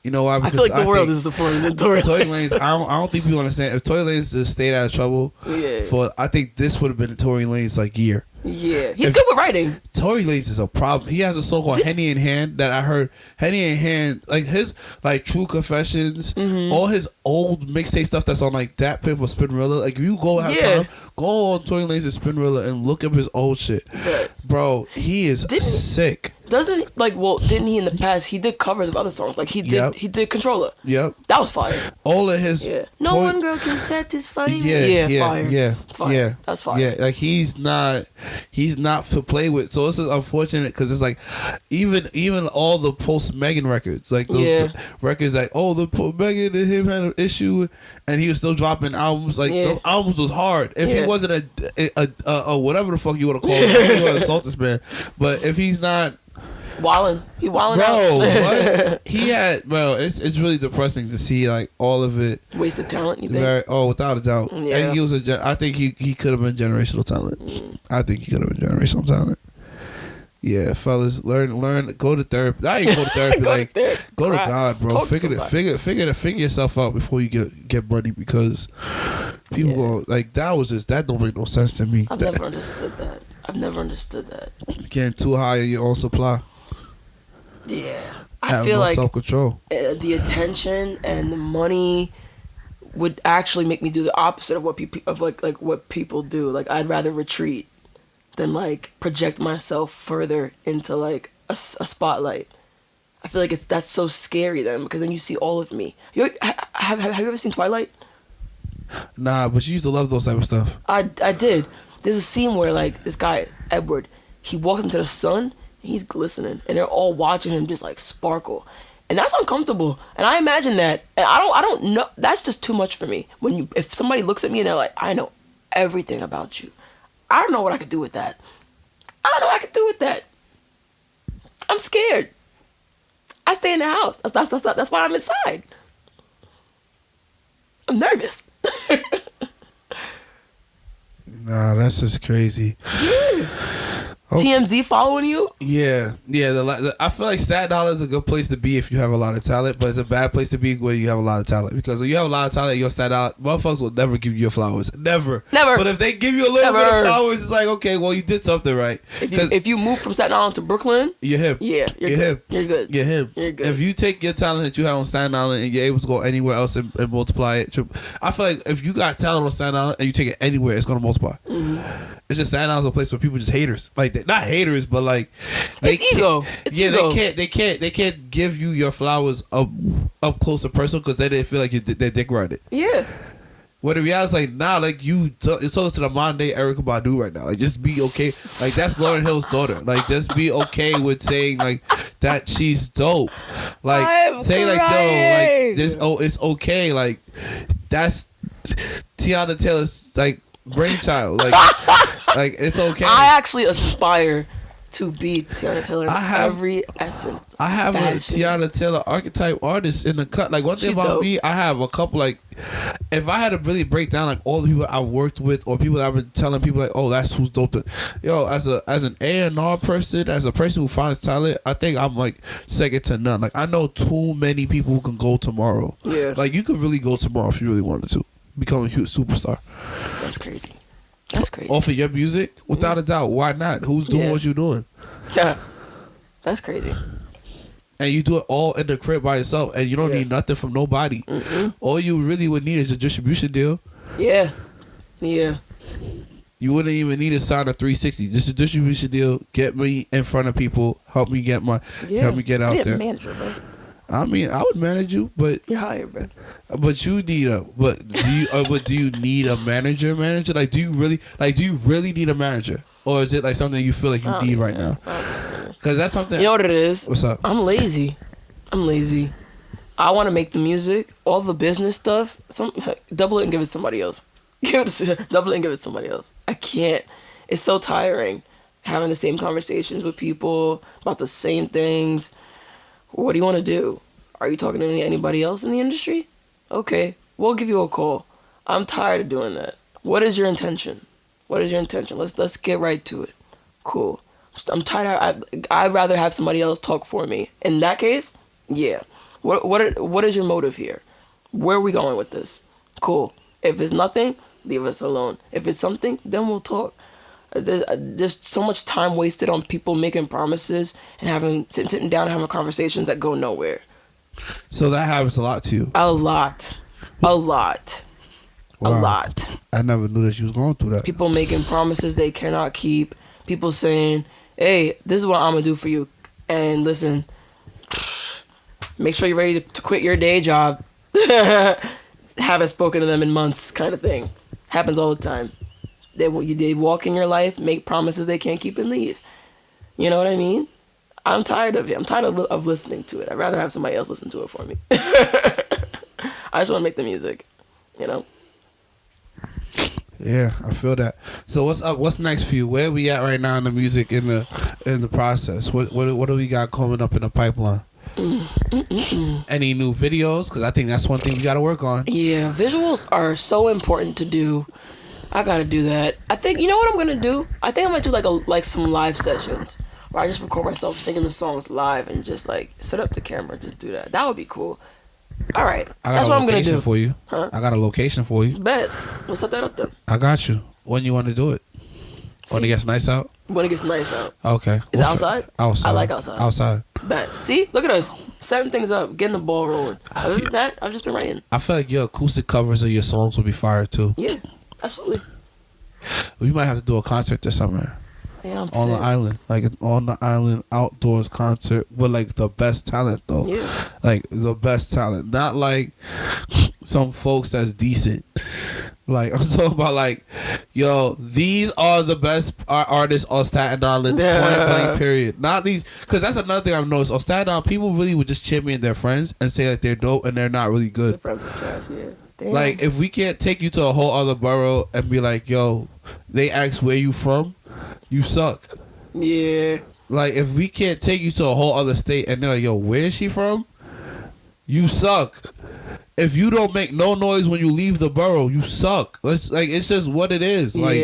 You know why? Because I feel like the world is disappointed in Tory Lanez. I don't think people understand. If Tory Lanez just stayed out of trouble, I think this would have been Tory Lanez like year. Yeah, he's good with writing. Tory Lanez is a problem. He has a song called Henny in Hand that I heard. Henny in Hand, like his like True Confessions, all his old mixtape stuff that's on like that pit for Spinrilla. Like if you go have time, go on Tory Lanez's Spinrilla and look up his old shit. Bro, he is sick. Didn't he in the past? He did covers of other songs. Like he did Controller. Yep, that was fire. All of his No one girl can satisfy me. Fire. That's fire. Yeah, like he's not for play with. So this is unfortunate because it's like even all the post Megan records, like those records, like the Megan and him had an issue, and he was still dropping albums. Like those albums was hard. If he wasn't a whatever the fuck you want to call him, you want to assault this man. But if he's not. He wilding out. What? He had, it's really depressing to see like all of it. Wasted talent, you think? Without a doubt. Yeah. And he was I think he could have been generational talent. I think he could have been generational talent. Yeah, fellas, learn, go to therapy. I ain't go to therapy. Go to God, bro. Figure yourself out before you get money, because people go like that don't make no sense to me. I've never understood that. Getting too high on your own supply. Yeah, I feel like self-control. The attention and the money would actually make me do the opposite of what people do. Like, I'd rather retreat than like project myself further into like a spotlight. I feel like that's so scary then, because then you see all of me. Have you ever seen Twilight? Nah, but you used to love those type of stuff. I did. There's a scene where like this guy Edward, he walks into the sun and he's glistening, and they're all watching him just like sparkle, and that's uncomfortable. And I imagine that, and I don't know. That's just too much for me. If somebody looks at me and they're like, I know everything about you. I don't know what I could do with that. I'm scared. I stay in the house. That's why I'm inside. I'm nervous. Nah, that's just crazy. Yeah. Okay. TMZ following you? Yeah. I feel like Staten Island is a good place to be if you have a lot of talent, but it's a bad place to be where you have a lot of talent, because when you have a lot of talent, you're Staten Island, motherfuckers will never give you your flowers. Never. But if they give you a little bit of flowers, it's like, okay, well, you did something right. If you move from Staten Island to Brooklyn, you're hip. Yeah, you're good. You're good. You're hip. You're good. If you take your talent that you have on Staten Island and you're able to go anywhere else and multiply it, I feel like if you got talent on Staten Island and you take it anywhere, it's gonna multiply. Mm-hmm. It's just Staten Island's a place where people just haters, like not haters, but like it's ego. Ego. They can't give you your flowers up close and personal, because they didn't feel like they're dick riding. Yeah. What the reality is, like, now, like, you're talking to the modern day Erykah Badu right now. Like, just be okay. Like, that's Lauryn Hill's daughter. Like, just be okay with saying like that she's dope. Like, say like, yo, like this. Oh, it's okay. Like, that's Tiana Taylor's like brainchild. Like it's okay. I actually aspire to be Tiana Taylor in every essence. I have a Tiana Taylor archetype artist in the cut. Like, one thing about me, I have a couple, like, if I had to really break down like all the people I've worked with, or people that I've been telling people like, oh, that's who's dope. Yo, as an A&R person, as a person who finds talent, I think I'm like second to none. Like, I know too many people who can go tomorrow. Yeah. Like, you could really go tomorrow if you really wanted to become a huge superstar. That's crazy. Off of your music, without a doubt. Why not? Who's doing what you're doing? Yeah, that's crazy. And you do it all in the crib by yourself, and you don't need nothing from nobody. Mm-mm. All you really would need is a distribution deal. Yeah. You wouldn't even need to sign a 360. Just a distribution deal. Get me in front of people. Help me get out there. A manager, bro. I mean, I would manage you, but you're hired, bro. But you need do you need a manager? Like, do you really need a manager, or is it like something you feel like you need right now? Because that's something. You know what it is? What's up? I'm lazy. I want to make the music, all the business stuff. Double it and give it to somebody else. Double it and give it to somebody else. I can't. It's so tiring having the same conversations with people about the same things. What do you want to do? Are you talking to anybody else in the industry? Okay, we'll give you a call. I'm tired of doing that. What is your intention? Let's get right to it. Cool. I'm tired. I'd rather have somebody else talk for me. In that case, yeah. What is your motive here? Where are we going with this? Cool. If it's nothing, leave us alone. If it's something, then we'll talk. There's so much time wasted on people making promises and sitting down and having conversations that go nowhere. So that happens a lot to you? A lot. Wow. A lot. I never knew that you was going through that. People making promises they cannot keep. People saying, hey, this is what I'm going to do for you. And listen, make sure you're ready to quit your day job. Haven't spoken to them in months, kind of thing. Happens all the time. They walk in your life, make promises they can't keep, and leave. You know what I mean? I'm tired of it. I'm tired of listening to it. I'd rather have somebody else listen to it for me. I just want to make the music, you know? Yeah, I feel that. So what's up? What's next for you? Where are we at right now in the music, in the process? What do we got coming up in the pipeline? Any new videos? Because I think that's one thing we got to work on. Yeah, visuals are so important to do. I gotta do that. I think, you know what I'm gonna do? I think I'm gonna do like some live sessions where I just record myself singing the songs live and just like set up the camera, just do that. That would be cool. All right, that's what I'm gonna do for you. Huh? I got a location for you. Bet. Let's set that up then. I got you. When you want to do it? When it gets nice out? When it gets nice out. Okay. Is it outside? Outside. I like outside. Outside. Bet. See, look at us setting things up, getting the ball rolling. Other than that, I've just been writing. I feel like your acoustic covers of your songs will be fire too. Yeah, absolutely. We might have to do a concert this summer. Yeah, I'm on the fit. island, like on the island outdoors concert with like the best talent though. Yeah. Like the best talent, not like some folks that's decent. Like I'm talking about like, yo, these are the best artists on Staten Island. Yeah. Point blank. Period. Not these, because that's another thing I've noticed on Staten Island. People really would just champion their friends and say like they're dope and they're not really good. The friends are trash, yeah. Damn. Like if we can't take you to a whole other borough and be like, yo, they ask where you from, you suck. Yeah. Like if we can't take you to a whole other state and they're like, yo, where is she from? You suck. If you don't make no noise when you leave the borough, you suck. It's just what it is. Like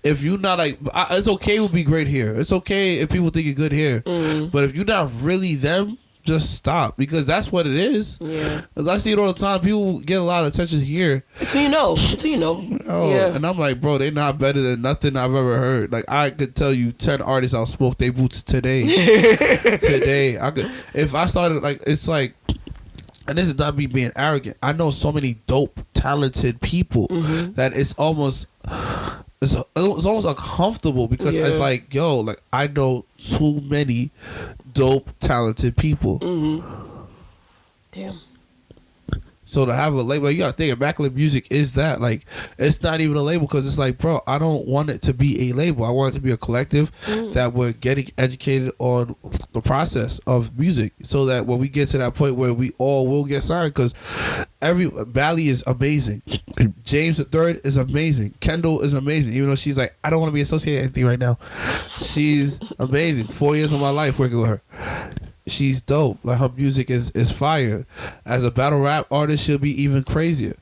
if you not like, it's okay to be great here. It's okay if people think you're good here. But if you're not really them, just stop, because that's what it is. Yeah. I see it all the time. People get a lot of attention here. It's who you know. It's who you know. Oh, yeah. And I'm like, bro, they not better than nothing I've ever heard. Like I could tell you 10 artists I'll smoke their boots today. Today, I could. If I started like, it's like. And this is not me being arrogant. I know so many dope, talented people that it's almost uncomfortable, because it's like, yo, like I know too many dope, talented people. Damn. So to have a label, like, you gotta think, Immaculate Music is that. Like, it's not even a label, because it's like, bro, I don't want it to be a label. I want it to be a collective that we're getting educated on the process of music, so that when we get to that point where we all will get signed, because Bally is amazing, James III is amazing, Kendall is amazing, even though she's like, I don't want to be associated with anything right now. She's amazing. 4 years of my life working with her. She's dope. Like her music is fire. As a battle rap artist, she'll be even crazier.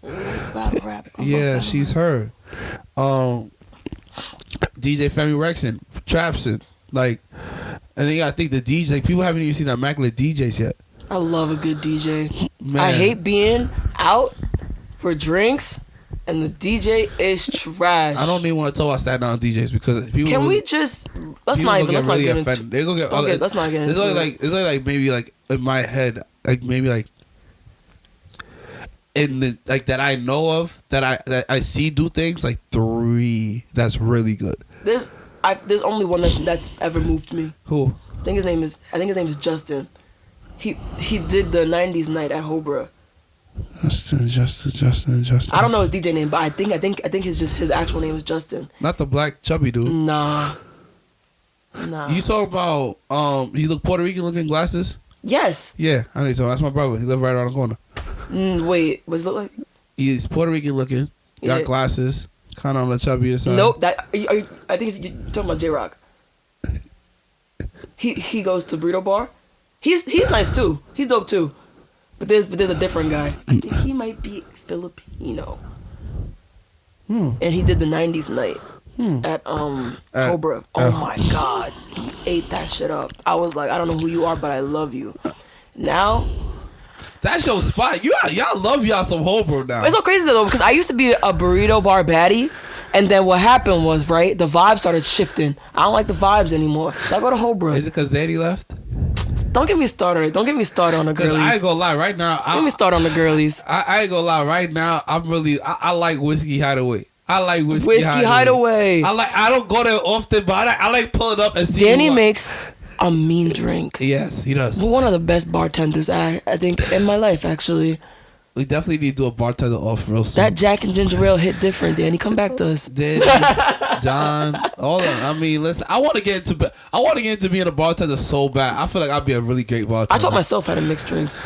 Battle rap. Yeah, she's her. DJ Femi Rexon, Trapson, like, and then you gotta think the DJ. Like, people haven't even seen the Immaculate DJs yet. I love a good DJ. Man. I hate being out for drinks and the DJ is trash. I don't even want to talk about Staten Island DJs, because people. Can we just? Let's not even. Let's not get into. They go get. Let's not get into. It's only like maybe like in my head, like maybe like in the like that I know of, that I see do things, like 3 that's really good. There's only one that's ever moved me. Who? I think his name is Justin. He did the 90s night at Hobra. Justin. I don't know his DJ name, but I think his actual name is Justin. Not the black chubby dude. Nah. You talking about he look Puerto Rican looking glasses? Yes. Yeah, I know. So that's my brother. He live right around the corner. Wait, what's it look like? He's Puerto Rican looking. Got glasses. Kind of on the chubbier side. Nope. I think you're talking about J Rock. He goes to Burrito Bar. He's nice too. He's dope too. But there's a different guy. I think he might be Filipino. And he did the 90s night at Cobra. Oh my God. He ate that shit up. I was like, I don't know who you are, but I love you. Now, that's your spot. Y'all love y'all some Hobro now. It's so crazy though, because I used to be a Burrito Bar baddie. And then what happened was, right, the vibe started shifting. I don't like the vibes anymore. So I go to Hobro. Is it because Daddy left? Don't get me started. Don't get me started on the girlies. I ain't gonna lie, right now. Don't get me started on the girlies. I ain't gonna lie, right now. I like Whiskey Hideaway. I like Whiskey Hideaway. I don't go there often, but I like pulling up and see. Danny makes a mean drink. Yes, he does. One of the best bartenders I think in my life, actually. We definitely need to do a bartender off real soon. That Jack and Ginger Ale hit different, Danny. Come back to us. Danny, John, all of them. I mean, listen, I want to get into being a bartender so bad. I feel like I'd be a really great bartender. I taught myself how to mix drinks.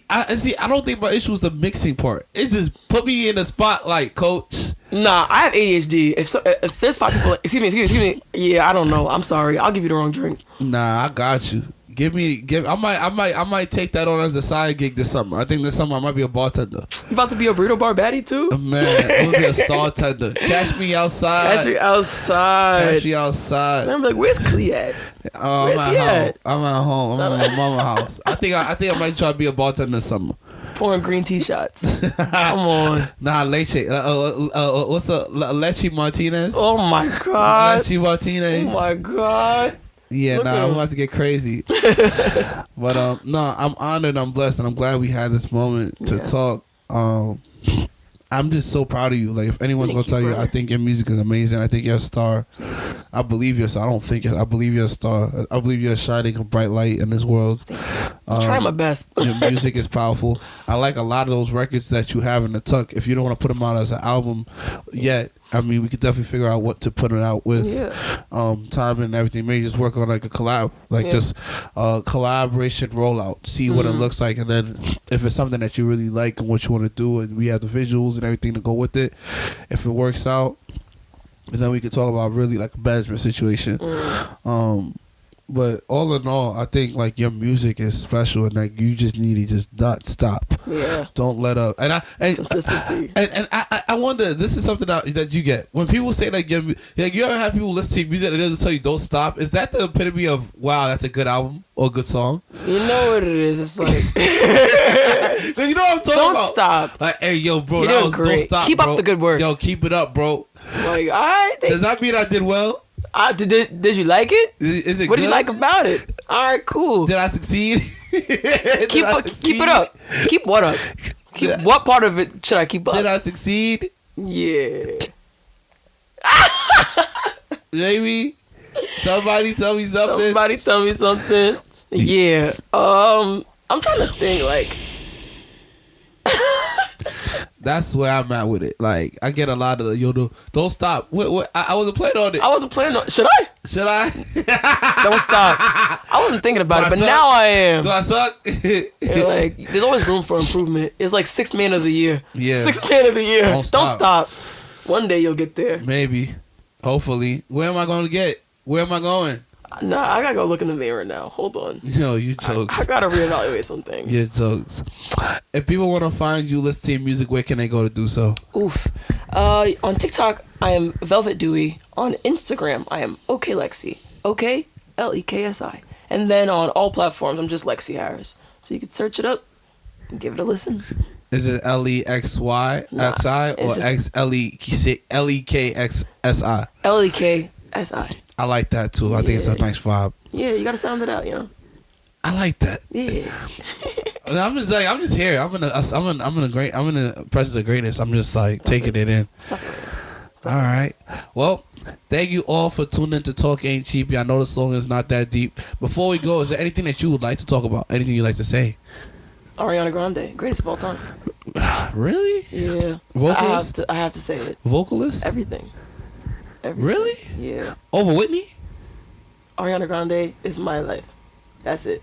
I don't think my issue was the mixing part. It's just put me in the spotlight, coach. Nah, I have ADHD. If there's 5 people, excuse me. Yeah, I don't know. I'm sorry. I'll give you the wrong drink. Nah, I got you. I might take that on as a side gig this summer. I think this summer I might be a bartender. You about to be a burrito bar baddie too? Man, I'm gonna be a star tender. Catch me outside. Catch me outside. I'm like, where's Clee at? I'm at home. I'm at my mama's house. I think I might try to be a bartender this summer. Pouring green tea shots. Come on. Nah, Leche. What's the Leche Martinez? Oh my God. Leche Martinez. Oh my God. Yeah, I'm about to get crazy. But no, I'm honored, I'm blessed, and I'm glad we had this moment to talk. I'm just so proud of you. Like, if anyone's gonna tell you, I think your music is amazing. I think you're a star. I believe you're a star. I believe you're a star. I believe you're a shining, a bright light in this world. I'm trying my best. Your music is powerful. I like a lot of those records that you have in the tuck. If you don't want to put them out as an album yet, I mean, we could definitely figure out what to put it out with. Time and everything. Maybe just work on like a collab, just collaboration rollout. See what it looks like, and then if it's something that you really like and what you want to do, and we have the visuals and everything to go with it. If it works out, and then we could talk about really like a management situation. But all in all, I think like your music is special, and like you just need to just not stop. Yeah. Don't let up. And consistency. And I wonder, this is something that you get when people say like you ever have people listen to your music and they just tell you don't stop. Is that the epitome of wow, that's a good album or a good song? You know what it is. It's like you know what I'm talking about. Don't stop. Like, hey, yo, bro, don't stop. Keep up the good work. Yo, keep it up, bro. Like, all right. Does that mean I did well? Did you like it? Is it what good? did you like about it? All right, cool. Did I succeed? Keep it up. Keep what up? What part of it should I keep up? Did I succeed? Yeah. Maybe. Somebody tell me something. Yeah. I'm trying to think like. That's where I'm at with it. Like, I get a lot of don't stop. What? I wasn't playing on it. Should I? Don't stop. I wasn't thinking about it, but now I am. Do I suck? Like, there's always room for improvement. It's like 6th man of the year. Yeah. 6th man of the year. Don't stop. One day you'll get there. Maybe. Hopefully. Where am I going to get? Where am I going? Nah, I gotta go look in the mirror now. Hold on. Yo, you jokes. I gotta reevaluate some things. Your jokes. If people want to find you, listen to your music, where can they go to do so? Oof. On TikTok, I am Velvet Dewey. On Instagram, I am OK Leksi. OK Leksi. And then on all platforms, I'm just Leksi Harris. So you can search it up and give it a listen. Is it LEXY XI or LEKXSI? LEKSI. I like that too. I think it's a nice vibe. Yeah, you gotta sound it out, you know. I like that. Yeah. I'm just here. I'm in the presence of greatness. I'm just like taking it in. Stop it. All right. Well, thank you all for tuning in to Talk Ain't Cheap. I know the song is not that deep. Before we go, is there anything that you would like to talk about? Anything you'd like to say? Ariana Grande, greatest of all time. Really? Yeah. Vocalist? I have to say it. Vocalist? Everything. Really? Yeah. Over Whitney? Ariana Grande is my life. That's it.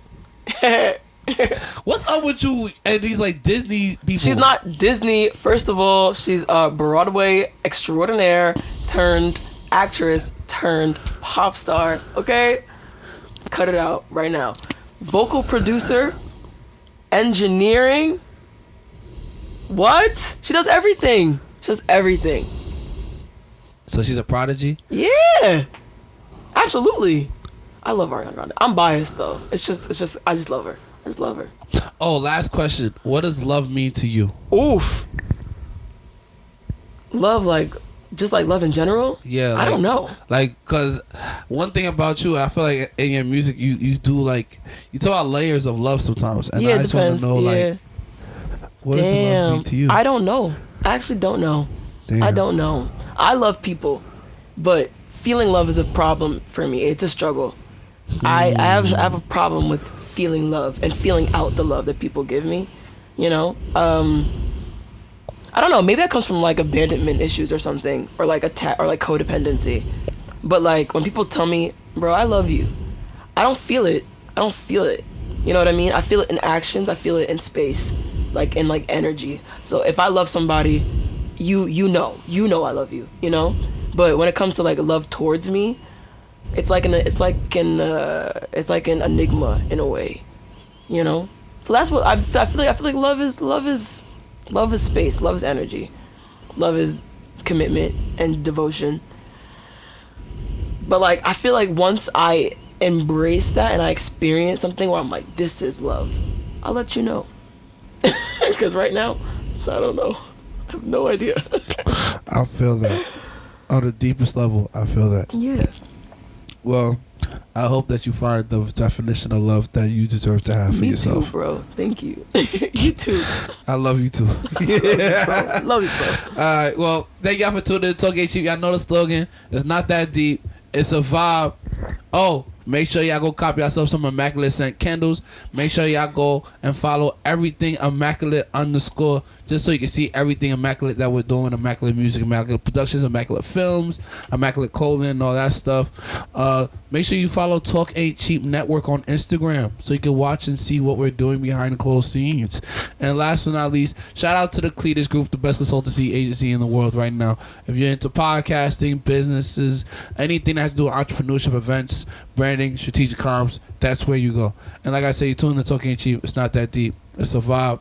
What's up with you and these like Disney people? She's not Disney. First of all, she's a Broadway extraordinaire turned actress turned pop star. Okay? Cut it out right now. Vocal producer, engineering. What? She does everything. So she's a prodigy? Yeah. Absolutely. I love Ariana Grande. I'm biased though. It's just I just love her. Oh, last question. What does love mean to you? Oof. Love, like, just like love in general? Yeah. I don't know. Like, cause one thing about you, I feel like in your music, you do like, you talk about layers of love sometimes. And yeah, I just want to know, like, what does love mean to you? I don't know. I actually don't know. Damn. I don't know. I love people, but feeling love is a problem for me. It's a struggle. I have a problem with feeling love and feeling out the love that people give me, you know. I don't know, maybe that comes from like abandonment issues or something, or like or like codependency. But like when people tell me, bro, I love you, I don't feel it. You know what I mean? I feel it in actions, I feel it in space, like in like energy. So if I love somebody, you know I love you, you know. But when it comes to like love towards me, It's like an enigma in a way, you know. So that's what I feel like love is space, love is energy, love is commitment and devotion. But like I feel like once I embrace that and I experience something where I'm like, this is love, I'll let you know. Because right now, I don't know. I have no idea. I feel that. On the deepest level, I feel that. Yeah. Well, I hope that you find the definition of love that you deserve to have for yourself. Me too, bro. Thank you. You too. I love you too. Yeah. Love you, bro. All right. Well, thank y'all for tuning in to Talk Ain't Cheap. Y'all know the slogan. It's not that deep. It's a vibe. Oh, make sure y'all go copy yourself some Immaculate Scent candles. Make sure y'all go and follow everything Immaculate _ just so you can see everything Immaculate that we're doing. Immaculate music, Immaculate productions, Immaculate films, Immaculate clothing, and all that stuff. Make sure you follow Talk Ain't Cheap Network on Instagram so you can watch and see what we're doing behind the closed scenes. And last but not least, shout out to the Cletus Group, the best consultancy agency in the world right now. If you're into podcasting, businesses, anything that has to do with entrepreneurship, events, branding, strategic comms, that's where you go. And like I say, you tune in to Talk Ain't Cheap. It's not that deep. It's a vibe.